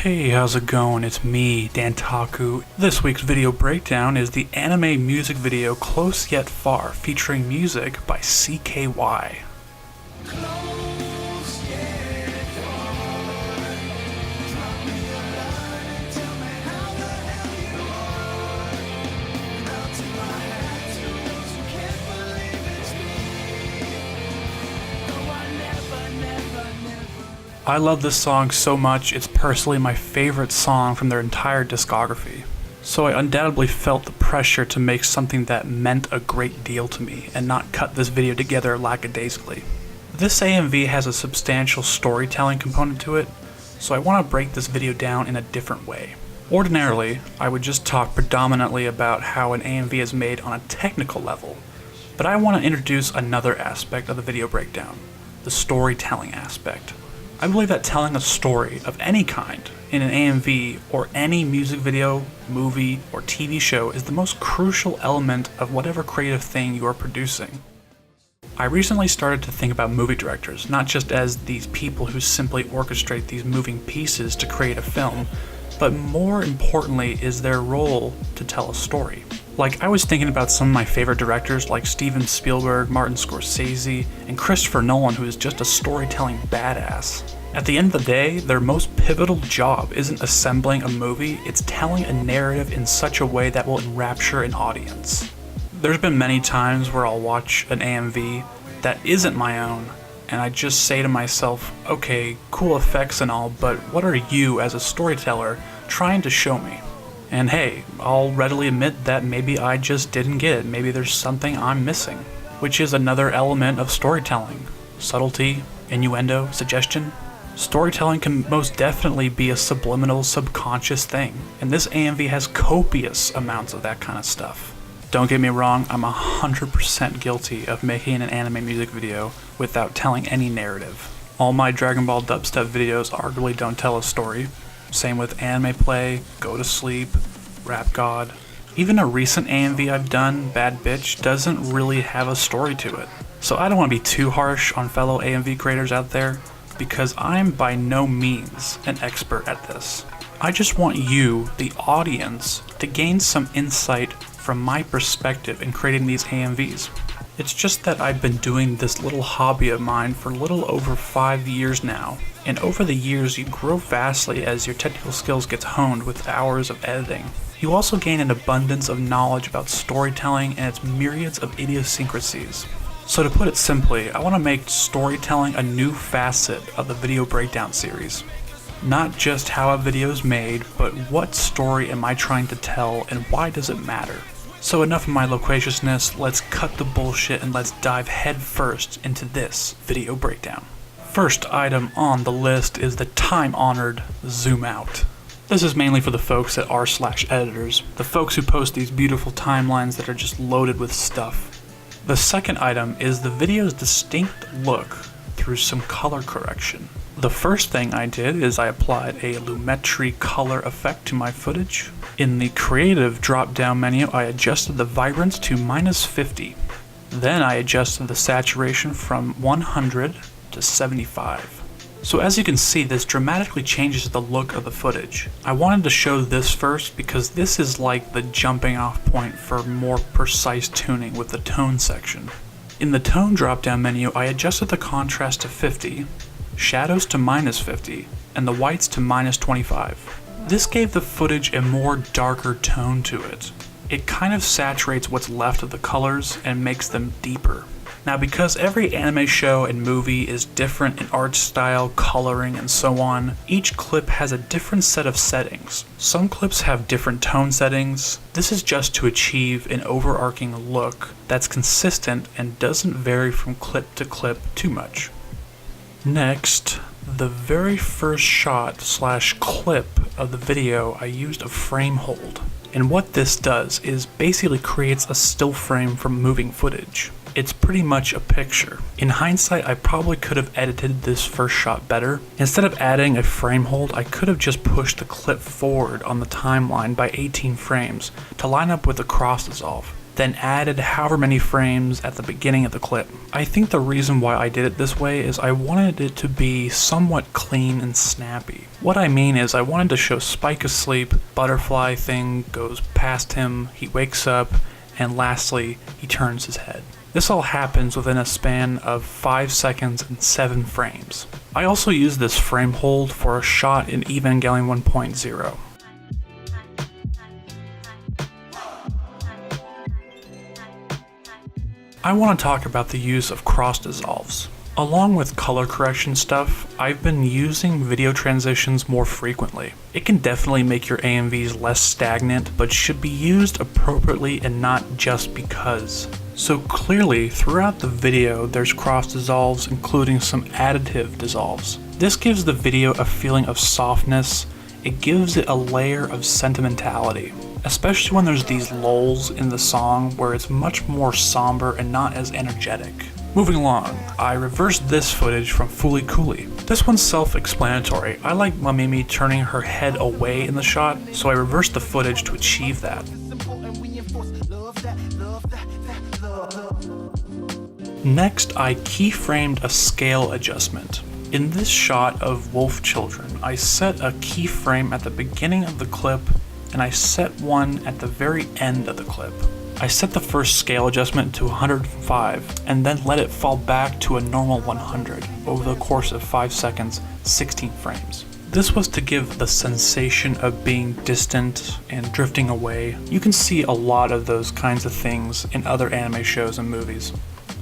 Hey, how's it going? It's me, Dantaku. This week's video breakdown is the anime music video Close Yet Far, featuring music by CKY. I love this song so much, it's personally my favorite song from their entire discography. So I undoubtedly felt the pressure to make something that meant a great deal to me and not cut this video together lackadaisically. This AMV has a substantial storytelling component to it, so I want to break this video down in a different way. Ordinarily, I would just talk predominantly about how an AMV is made on a technical level, but I want to introduce another aspect of the video breakdown, the storytelling aspect. I believe that telling a story of any kind in an AMV or any music video, movie, or TV show is the most crucial element of whatever creative thing you are producing. I recently started to think about movie directors, not just as these people who simply orchestrate these moving pieces to create a film, but more importantly is their role to tell a story. Like, I was thinking about some of my favorite directors like Steven Spielberg, Martin Scorsese, and Christopher Nolan, who is just a storytelling badass. At the end of the day, their most pivotal job isn't assembling a movie, it's telling a narrative in such a way that will enrapture an audience. There's been many times where I'll watch an AMV that isn't my own, and I just say to myself, okay, cool effects and all, but what are you as a storyteller trying to show me? And hey, I'll readily admit that maybe I just didn't get it, maybe there's something I'm missing, which is another element of storytelling. Subtlety, innuendo, suggestion. Storytelling can most definitely be a subliminal, subconscious thing, and this AMV has copious amounts of that kind of stuff. Don't get me wrong, I'm 100% guilty of making an anime music video without telling any narrative. All my Dragon Ball dubstep videos arguably don't tell a story. Same with anime play, Go to Sleep, Rap God. Even a recent AMV I've done, Bad Bitch, doesn't really have a story to it. So I don't want to be too harsh on fellow AMV creators out there, because I'm by no means an expert at this. I just want you, the audience, to gain some insight from my perspective in creating these AMVs. It's just that I've been doing this little hobby of mine for a little over 5 years now, and over the years you grow vastly as your technical skills get honed with hours of editing. You also gain an abundance of knowledge about storytelling and its myriads of idiosyncrasies. So to put it simply, I want to make storytelling a new facet of the video breakdown series. Not just how a video is made, but what story am I trying to tell and why does it matter? So enough of my loquaciousness, let's cut the bullshit and let's dive head first into this video breakdown. First item on the list is the time-honored zoom out. This is mainly for the folks at r/editors, the folks who post these beautiful timelines that are just loaded with stuff. The second item is the video's distinct look through some color correction. The first thing I did is I applied a Lumetri color effect to my footage. In the creative drop-down menu, I adjusted the vibrance to -50. Then I adjusted the saturation from 100 to 75. So as you can see, this dramatically changes the look of the footage. I wanted to show this first because this is like the jumping off point for more precise tuning with the tone section. In the tone drop-down menu, I adjusted the contrast to 50, shadows to -50, and the whites to -25. This gave the footage a more darker tone to it. It kind of saturates what's left of the colors and makes them deeper. Now, because every anime show and movie is different in art style, coloring, and so on, each clip has a different set of settings. Some clips have different tone settings. This is just to achieve an overarching look that's consistent and doesn't vary from clip to clip too much. Next, the very first shot/clip of the video, I used a frame hold. And what this does is basically creates a still frame from moving footage. It's pretty much a picture. In hindsight, I probably could have edited this first shot better. Instead of adding a frame hold, I could have just pushed the clip forward on the timeline by 18 frames to line up with the cross dissolve. then added however many frames at the beginning of the clip. I think the reason why I did it this way is I wanted it to be somewhat clean and snappy. What I mean is I wanted to show Spike asleep, butterfly thing goes past him, he wakes up, and lastly, he turns his head. This all happens within a span of 5 seconds and 7 frames. I also used this frame hold for a shot in Evangelion 1.0. I want to talk about the use of cross dissolves. Along with color correction stuff, I've been using video transitions more frequently. It can definitely make your AMVs less stagnant, but should be used appropriately and not just because. So clearly, throughout the video, there's cross dissolves, including some additive dissolves. This gives the video a feeling of softness. It gives it a layer of sentimentality, especially when there's these lulls in the song where it's much more somber and not as energetic. Moving along, I reversed this footage from Fooly Cooly. This one's self-explanatory. I like Mamimi turning her head away in the shot, so I reversed the footage to achieve that. Next, I keyframed a scale adjustment. In this shot of wolf children, I set a keyframe at the beginning of the clip, and I set one at the very end of the clip. I set the first scale adjustment to 105, and then let it fall back to a normal 100 over the course of 5 seconds, 16 frames. This was to give the sensation of being distant and drifting away. You can see a lot of those kinds of things in other anime shows and movies.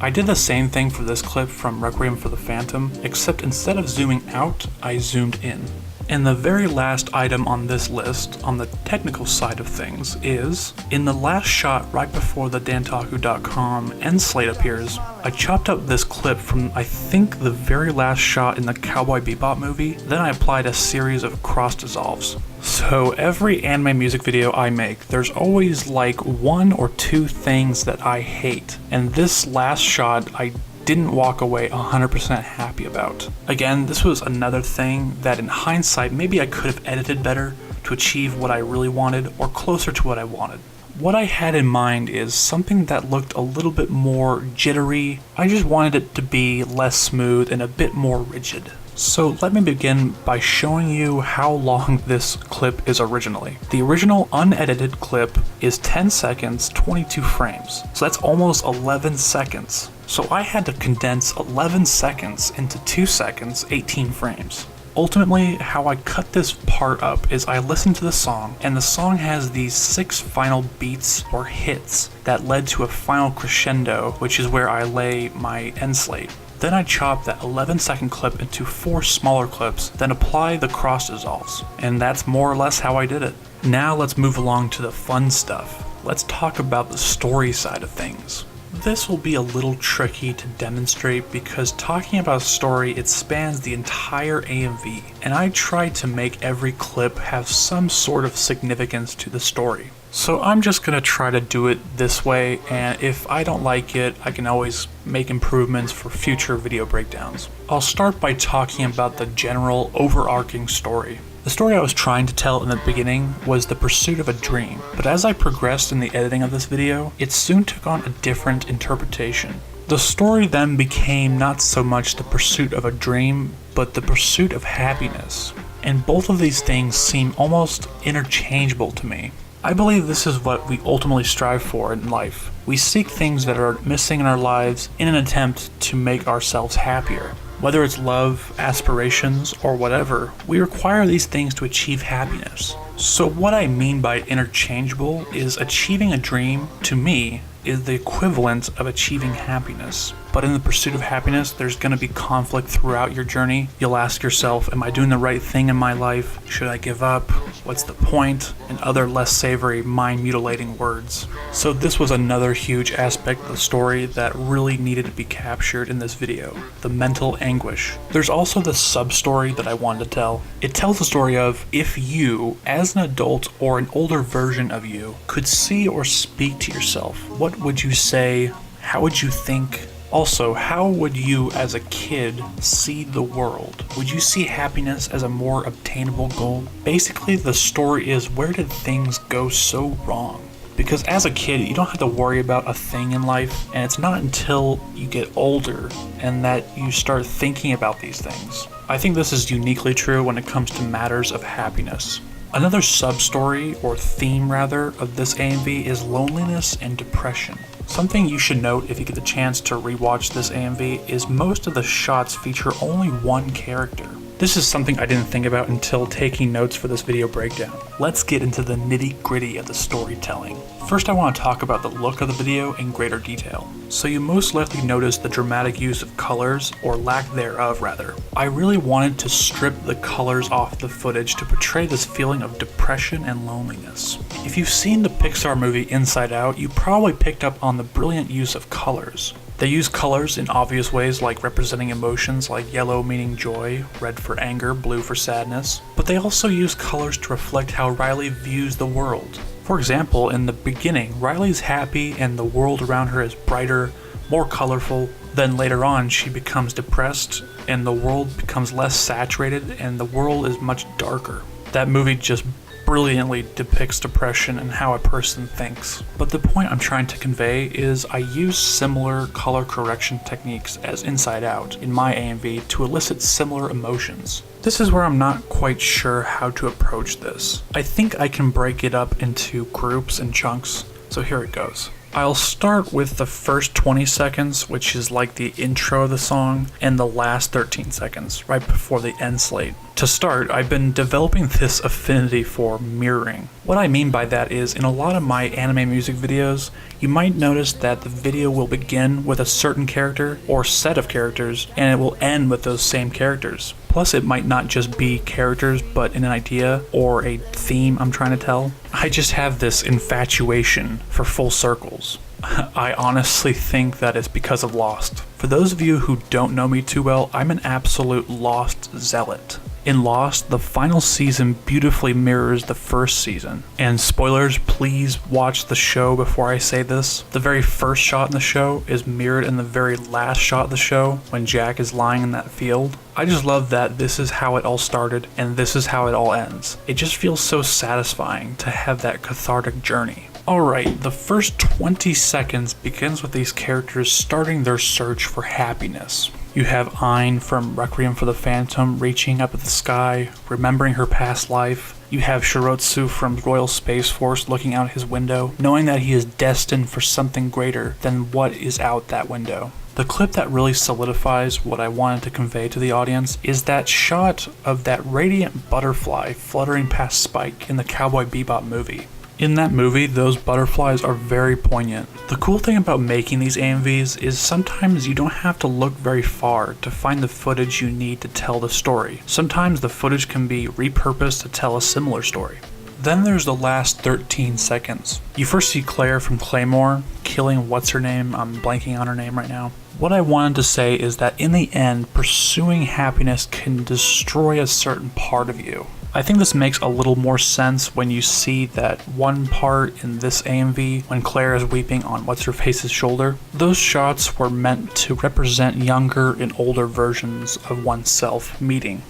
I did the same thing for this clip from Requiem for the Phantom, except instead of zooming out, I zoomed in. And the very last item on this list, on the technical side of things, is, in the last shot right before the Dantaku.com end slate appears, I chopped up this clip from I think the very last shot in the Cowboy Bebop movie, then I applied a series of cross dissolves. So every anime music video I make, there's always like 1 or 2 things that I hate, and this last shot I didn't walk away 100% happy about. Again, this was another thing that in hindsight maybe I could have edited better to achieve what I really wanted or closer to what I wanted. What I had in mind is something that looked a little bit more jittery. I just wanted it to be less smooth and a bit more rigid. So let me begin by showing you how long this clip is originally. The original unedited clip is 10 seconds, 22 frames. So that's almost 11 seconds. So I had to condense 11 seconds into 2 seconds, 18 frames. Ultimately, how I cut this part up is I listened to the song, and the song has these 6 final beats or hits that led to a final crescendo, which is where I lay my end slate. Then I chop that 11-second clip into 4 smaller clips, then apply the cross dissolves. And that's more or less how I did it. Now let's move along to the fun stuff. Let's talk about the story side of things. This will be a little tricky to demonstrate because talking about a story, it spans the entire AMV, and I tried to make every clip have some sort of significance to the story. So I'm just going to try to do it this way, and if I don't like it, I can always make improvements for future video breakdowns. I'll start by talking about the general overarching story. The story I was trying to tell in the beginning was the pursuit of a dream, but as I progressed in the editing of this video, it soon took on a different interpretation. The story then became not so much the pursuit of a dream, but the pursuit of happiness. And both of these things seem almost interchangeable to me. I believe this is what we ultimately strive for in life. We seek things that are missing in our lives in an attempt to make ourselves happier. Whether it's love, aspirations, or whatever, we require these things to achieve happiness. So what I mean by interchangeable is achieving a dream, to me, is the equivalent of achieving happiness. But in the pursuit of happiness, there's going to be conflict throughout your journey. You'll ask yourself, am I doing the right thing in my life? Should I give up? What's the point? And other less savory, mind-mutilating words. So this was another huge aspect of the story that really needed to be captured in this video, the mental anguish. There's also the sub-story that I wanted to tell. It tells the story of if you, as an adult or an older version of you, could see or speak to yourself, what would you say? How would you think? Also, how would you as a kid see the world? Would you see happiness as a more obtainable goal? Basically, the story is where did things go so wrong? Because as a kid, you don't have to worry about a thing in life, and it's not until you get older and that you start thinking about these things. I think this is uniquely true when it comes to matters of happiness. Another sub-story, or theme rather, of this AMV is loneliness and depression. Something you should note if you get the chance to rewatch this AMV is most of the shots feature only one character. This is something I didn't think about until taking notes for this video breakdown. Let's get into the nitty-gritty of the storytelling. First, I want to talk about the look of the video in greater detail. So you most likely noticed the dramatic use of colors, or lack thereof rather. I really wanted to strip the colors off the footage to portray this feeling of depression and loneliness. If you've seen the Pixar movie Inside Out, you probably picked up on the brilliant use of colors. They use colors in obvious ways, like representing emotions like yellow meaning joy, red for anger, blue for sadness, but they also use colors to reflect how Riley views the world. For example, in the beginning, Riley's happy and the world around her is brighter, more colorful. Then later on, she becomes depressed and the world becomes less saturated and the world is much darker. That movie just brilliantly depicts depression and how a person thinks. But the point I'm trying to convey is I use similar color correction techniques as Inside Out in my AMV to elicit similar emotions. This is where I'm not quite sure how to approach this. I think I can break it up into groups and chunks, so here it goes. I'll start with the first 20 seconds, which is like the intro of the song, and the last 13 seconds, right before the end slate. To start, I've been developing this affinity for mirroring. What I mean by that is, in a lot of my anime music videos, you might notice that the video will begin with a certain character or set of characters, and it will end with those same characters. Plus, it might not just be characters, but an idea or a theme I'm trying to tell. I just have this infatuation for full circles. I honestly think that it's because of Lost. For those of you who don't know me too well, I'm an absolute Lost zealot. In Lost, the final season beautifully mirrors the first season. And spoilers, please watch the show before I say this. The very first shot in the show is mirrored in the very last shot of the show when Jack is lying in that field. I just love that this is how it all started and this is how it all ends. It just feels so satisfying to have that cathartic journey. Alright, the first 20 seconds begins with these characters starting their search for happiness. You have Ayn from Requiem for the Phantom reaching up at the sky, remembering her past life. You have Shirotsu from Royal Space Force looking out his window, knowing that he is destined for something greater than what is out that window. The clip that really solidifies what I wanted to convey to the audience is that shot of that radiant butterfly fluttering past Spike in the Cowboy Bebop movie. In that movie, those butterflies are very poignant. The cool thing about making these AMVs is sometimes you don't have to look very far to find the footage you need to tell the story. Sometimes the footage can be repurposed to tell a similar story. Then there's the last 13 seconds. You first see Claire from Claymore killing what's-her-name, I'm blanking on her name right now. What I wanted to say is that in the end, pursuing happiness can destroy a certain part of you. I think this makes a little more sense when you see that one part in this AMV when Claire is weeping on what's-her-face's shoulder. Those shots were meant to represent younger and older versions of oneself meeting.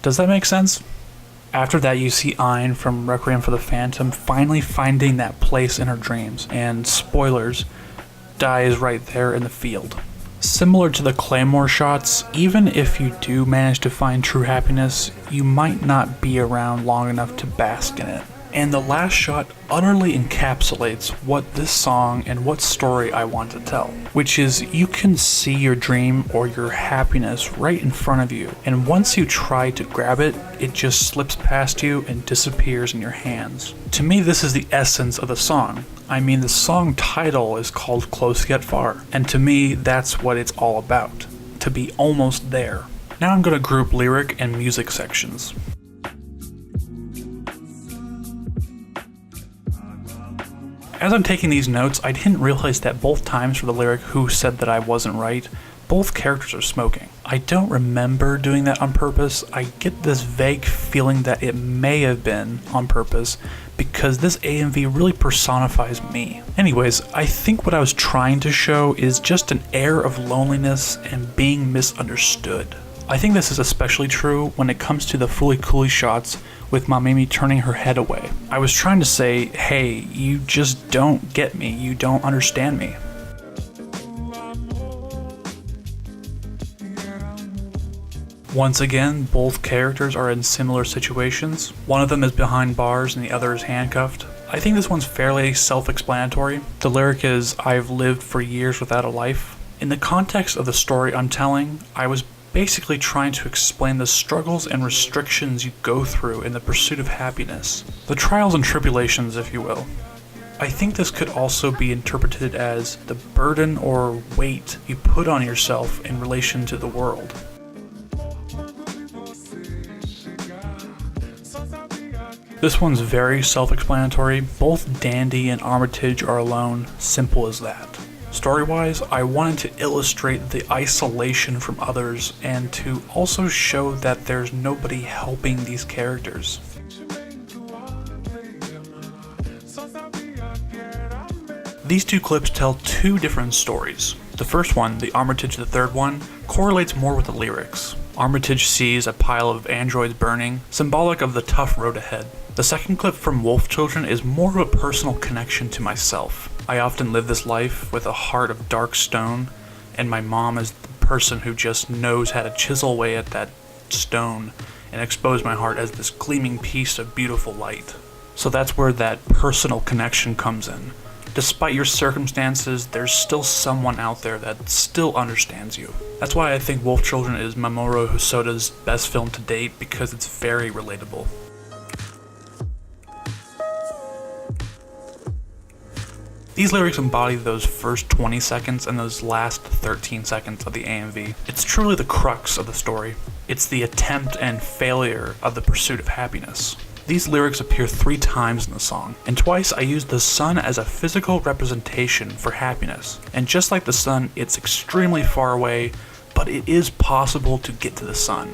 Does that make sense? After that, you see Ayn from Requiem for the Phantom finally finding that place in her dreams, and spoilers, dies right there in the field. Similar to the Claymore shots, even if you do manage to find true happiness, you might not be around long enough to bask in it. And the last shot utterly encapsulates what this song and what story I want to tell, which is you can see your dream or your happiness right in front of you, and once you try to grab it, it just slips past you and disappears in your hands. To me, this is the essence of the song. I mean, the song title is called Close Yet Far, and to me, that's what it's all about, to be almost there. Now I'm going to group lyric and music sections. As I'm taking these notes, I didn't realize that both times for the lyric "Who said that I wasn't right," both characters are smoking. I don't remember doing that on purpose. I get this vague feeling that it may have been on purpose because this AMV really personifies me. Anyways, I think what I was trying to show is just an air of loneliness and being misunderstood. I think this is especially true when it comes to the Fooly Cooly shots with Mamimi turning her head away. I was trying to say, hey, you just don't get me, you don't understand me. Once again, both characters are in similar situations. One of them is behind bars and the other is handcuffed. I think this one's fairly self-explanatory. The lyric is, I've lived for years without a life. In the context of the story I'm telling, I was basically trying to explain the struggles and restrictions you go through in the pursuit of happiness. The trials and tribulations, if you will. I think this could also be interpreted as the burden or weight you put on yourself in relation to the world. This one's very self-explanatory. Both Dandy and Armitage are alone, simple as that. Story-wise, I wanted to illustrate the isolation from others and to also show that there's nobody helping these characters. These two clips tell two different stories. The first one, the Armitage the third one, correlates more with the lyrics. Armitage sees a pile of androids burning, symbolic of the tough road ahead. The second clip from Wolf Children is more of a personal connection to myself. I often live this life with a heart of dark stone, and my mom is the person who just knows how to chisel away at that stone and expose my heart as this gleaming piece of beautiful light. So that's where that personal connection comes in. Despite your circumstances, there's still someone out there that still understands you. That's why I think Wolf Children is Mamoru Hosoda's best film to date, because it's very relatable. These lyrics embody those first 20 seconds and those last 13 seconds of the AMV. It's truly the crux of the story. It's the attempt and failure of the pursuit of happiness. These lyrics appear 3 times in the song, and twice I used the sun as a physical representation for happiness. And just like the sun, it's extremely far away, but it is possible to get to the sun.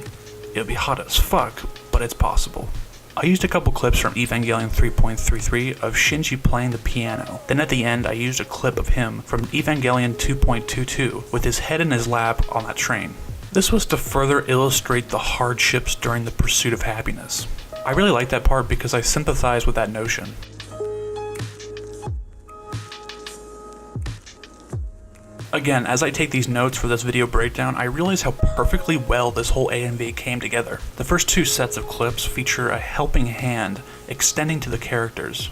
It'll be hot as fuck, but it's possible. I used a couple clips from Evangelion 3.33 of Shinji playing the piano. Then at the end I used a clip of him from Evangelion 2.22 with his head in his lap on that train. This was to further illustrate the hardships during the pursuit of happiness. I really like that part because I sympathize with that notion. Again, as I take these notes for this video breakdown, I realize how perfectly well this whole AMV came together. The first 2 sets of clips feature a helping hand extending to the characters.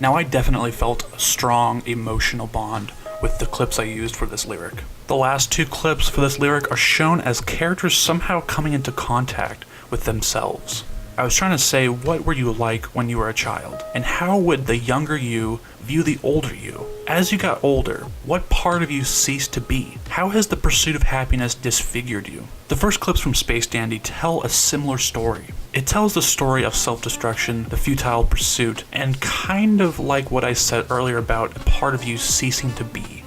Now I definitely felt a strong emotional bond with the clips I used for this lyric. The last 2 clips for this lyric are shown as characters somehow coming into contact with themselves. I was trying to say, what were you like when you were a child? And how would the younger you view the older you? As you got older, what part of you ceased to be? How has the pursuit of happiness disfigured you? The first clips from Space Dandy tell a similar story. It tells the story of self-destruction, the futile pursuit, and kind of like what I said earlier about a part of you ceasing to be.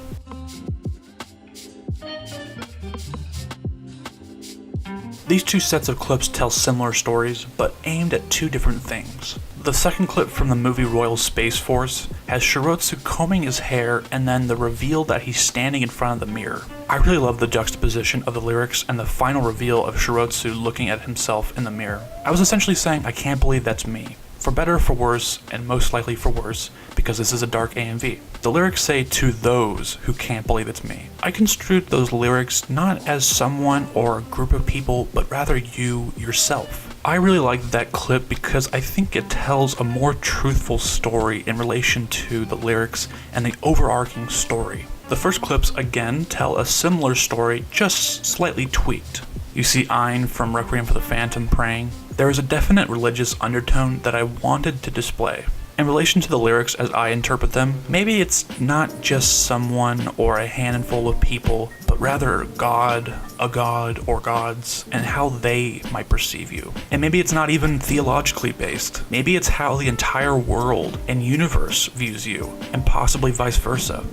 These 2 sets of clips tell similar stories, but aimed at 2 different things. The second clip from the movie Royal Space Force has Shirotsu combing his hair and then the reveal that he's standing in front of the mirror. I really love the juxtaposition of the lyrics and the final reveal of Shirotsu looking at himself in the mirror. I was essentially saying, I can't believe that's me. For better or for worse, and most likely for worse, because this is a dark AMV. The lyrics say, to those who can't believe it's me. I construed those lyrics not as someone or a group of people, but rather you yourself. I really like that clip because I think it tells a more truthful story in relation to the lyrics and the overarching story. The first clips again tell a similar story, just slightly tweaked. You see Ein from Requiem for the Phantom praying. There is a definite religious undertone that I wanted to display. In relation to the lyrics as I interpret them, maybe it's not just someone or a handful of people, but rather God, a god, or gods, and how they might perceive you. And maybe it's not even theologically based. Maybe it's how the entire world and universe views you, and possibly vice versa.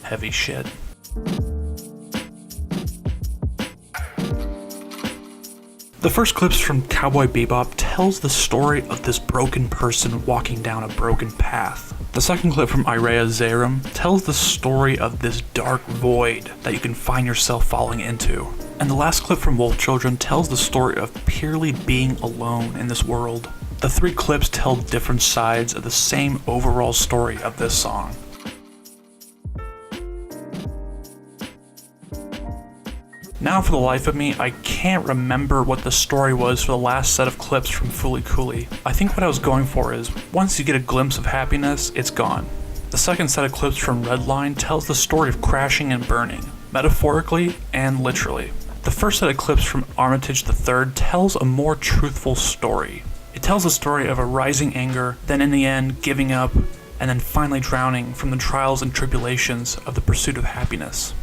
Heavy shit. The first clips from Cowboy Bebop tells the story of this broken person walking down a broken path. The second clip from Irea Zerum tells the story of this dark void that you can find yourself falling into. And the last clip from Wolf Children tells the story of purely being alone in this world. The 3 clips tell different sides of the same overall story of this song. Now for the life of me, I can't remember what the story was for the last set of clips from Fooly Cooly. I think what I was going for is, once you get a glimpse of happiness, it's gone. The second set of clips from Redline tells the story of crashing and burning, metaphorically and literally. The first set of clips from Armitage III tells a more truthful story. It tells the story of a rising anger, then in the end giving up, and then finally drowning from the trials and tribulations of the pursuit of happiness.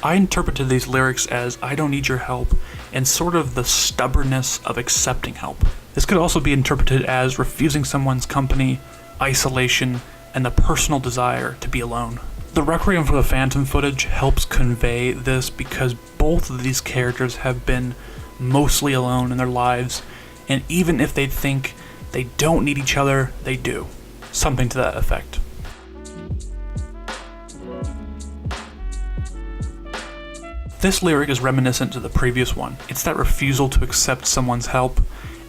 I interpreted these lyrics as I don't need your help and sort of the stubbornness of accepting help. This could also be interpreted as refusing someone's company, isolation, and the personal desire to be alone. The Requiem for the Phantom footage helps convey this because both of these characters have been mostly alone in their lives, and even if they think they don't need each other, they do. Something to that effect. This lyric is reminiscent to the previous one. It's that refusal to accept someone's help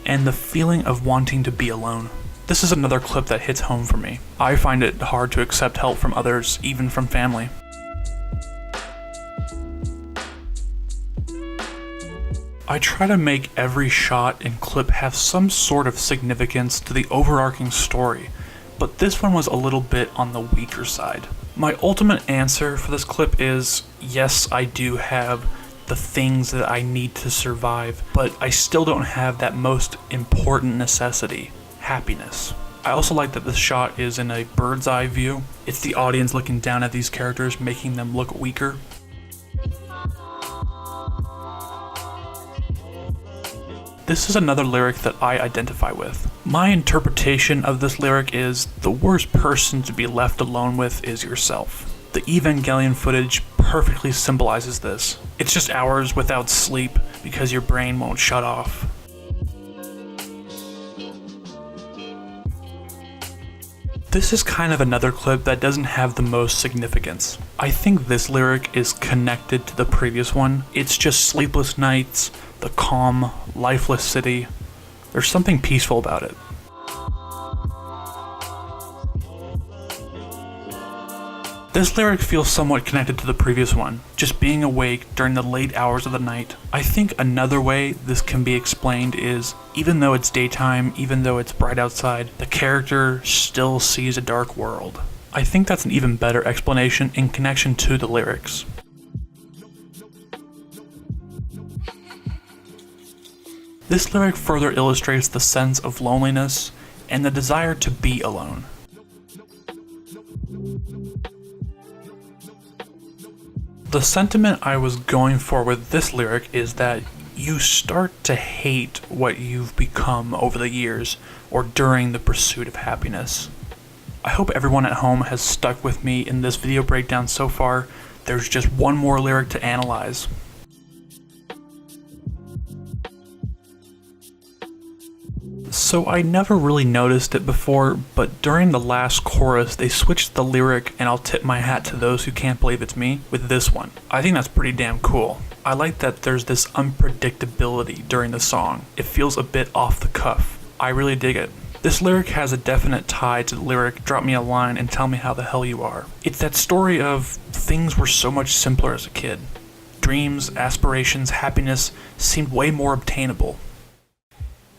and the feeling of wanting to be alone. This is another clip that hits home for me. I find it hard to accept help from others, even from family. I try to make every shot and clip have some sort of significance to the overarching story, but this one was a little bit on the weaker side. My ultimate answer for this clip is, yes, I do have the things that I need to survive, but I still don't have that most important necessity, happiness. I also like that this shot is in a bird's eye view. It's the audience looking down at these characters, making them look weaker. This is another lyric that I identify with. My interpretation of this lyric is, the worst person to be left alone with is yourself. The Evangelion footage perfectly symbolizes this. It's just hours without sleep because your brain won't shut off. This is kind of another clip that doesn't have the most significance. I think this lyric is connected to the previous one. It's just sleepless nights, the calm, lifeless city. There's something peaceful about it. This lyric feels somewhat connected to the previous one, just being awake during the late hours of the night. I think another way this can be explained is, even though it's daytime, even though it's bright outside, the character still sees a dark world. I think that's an even better explanation in connection to the lyrics. This lyric further illustrates the sense of loneliness and the desire to be alone. The sentiment I was going for with this lyric is that you start to hate what you've become over the years or during the pursuit of happiness. I hope everyone at home has stuck with me in this video breakdown so far. There's just one more lyric to analyze. So I never really noticed it before, but during the last chorus they switched the lyric, and I'll tip my hat to those who can't believe it's me, with this one. I think that's pretty damn cool. I like that there's this unpredictability during the song. It feels a bit off the cuff. I really dig it. This lyric has a definite tie to the lyric, "Drop me a line and tell me how the hell you are." It's that story of things were so much simpler as a kid. Dreams, aspirations, happiness seemed way more obtainable.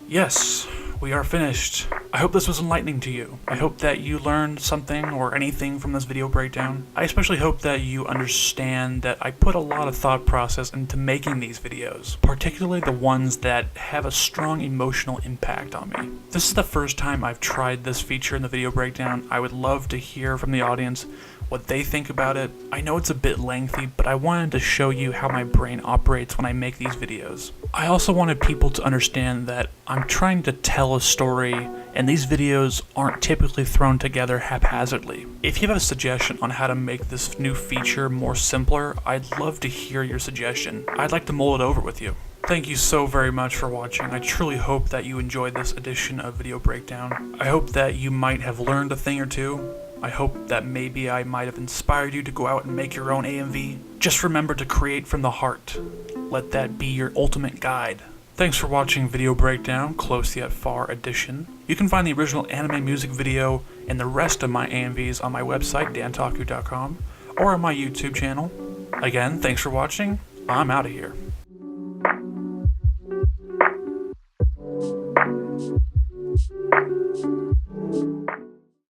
Yes, we are finished. I hope this was enlightening to you. I hope that you learned something or anything from this video breakdown. I especially hope that you understand that I put a lot of thought process into making these videos, particularly the ones that have a strong emotional impact on me. This is the first time I've tried this feature in the video breakdown. I would love to hear from the audience what they think about it. I know it's a bit lengthy, but I wanted to show you how my brain operates when I make these videos. I also wanted people to understand that I'm trying to tell a story, and these videos aren't typically thrown together haphazardly. If you have a suggestion on how to make this new feature more simpler, I'd love to hear your suggestion. I'd like to mull it over with you. Thank you so very much for watching. I truly hope that you enjoyed this edition of Video Breakdown. I hope that you might have learned a thing or two. I hope that maybe I might have inspired you to go out and make your own AMV. Just remember to create from the heart. Let that be your ultimate guide. Thanks for watching Video Breakdown, Close Yet Far Edition. You can find the original anime music video and the rest of my AMVs on my website, dantaku.com, or on my YouTube channel. Again, thanks for watching. I'm out of here.